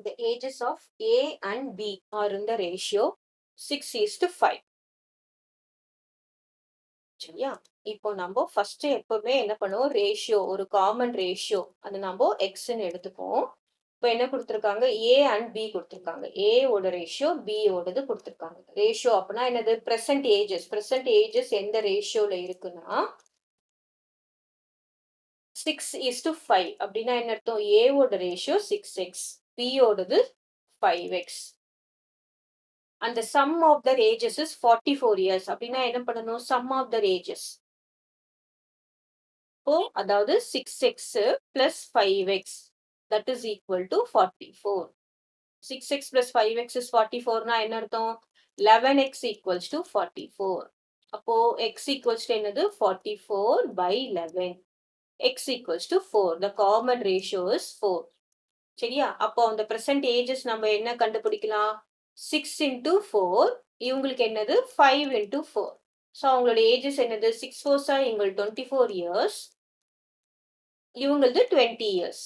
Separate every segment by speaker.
Speaker 1: The ages of A and B are in the ratio 6:5. சரியா? இப்போ நம்ம first எப்பவுமே என்ன பண்ணுவோம்? ரேஷியோ ஒரு காமன் ரேஷியோ அது நம்ம எக்ஸ்ன்னு எடுத்துப்போம். இப்போ என்ன குடுத்துருக்காங்க? A அண்ட் B குடுத்துருக்காங்க. A ஓட ரேஷியோ, B ஓடது குடுத்துருக்காங்க. ரேஷியோ அப்பன்னா என்னது? Present ages. பிரசன்ட் ஏஜஸ் எந்த ரேஷியோல இருக்குன்னா 6:5 அப்படின்னா என்ன அர்த்தம்? A ஓட ரேஷியோ 6x, B ஓடது 5x. அந்த sum of their ages is 44 years. அப்படின்னா என்ன பண்ணணும்? Sum of their ages. இப்போ அதாவது 6x plus 5x that is equal to 44. 6x plus 5x is 44 னா என்ன அர்த்தம்? 11x equals to 44. அப்போ x equals to என்னது? 44 by 11. x equals to 4. The common ratio is 4. சரியா? அப்போ அந்த present ages நம்ம என்ன கண்டுபிடிக்கலாம்? 6 into 4. இவங்களுக்கு என்னது? 5 into 4. So அவங்களோட ages என்னது? 6 4s are இவங்க 24 years. இவங்களது 20 years.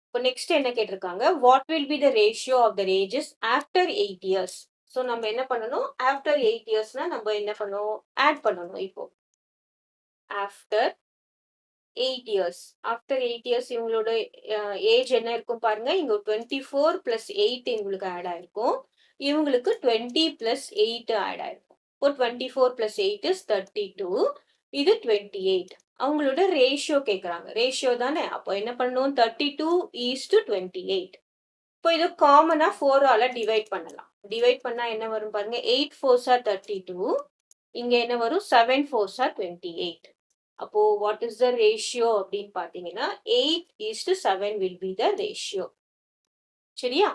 Speaker 1: இப்போ நெக்ஸ்ட் என்ன கேட்டிருக்காங்க? What will be the ratio of the ages after 8 years? So நம்ம என்ன பண்ணணும்? ஆஃப்டர் 8 இயர்ஸ்னா நம்ம என்ன பண்ணணும்? ஆட் பண்ணணும் இப்போ. After 8 years. ஆஃப்டர் 8 இயர்ஸ் இவங்களோட ஏஜ் என்ன இருக்கும் பாருங்க. இங்க 24 plus 8 இவங்களுக்கு ஆட் ஆயிருக்கும். இவங்களுக்கு 20 plus 8 ஆட் ஆயிருக்கும். இப்போ 24 plus 8 is 32. இது 28. அவங்களோட ரேஷியோ கேக்குறாங்க. ரேஷியோ தானே? அப்போ என்ன பண்ணணும்? 32:28. இப்போ இது காமனா 4 ஆல டிவைட் பண்ணலாம். டிவைட் பண்ணா என்ன வரும் பாருங்க. 8 4s are 32. இங்க என்ன வரும்? 7 4s are 28. அப்போ வாட் இஸ் த ரேஷியோ அப்படின்னு பாத்தீங்கன்னா 8:7 will be the ratio. சரியா?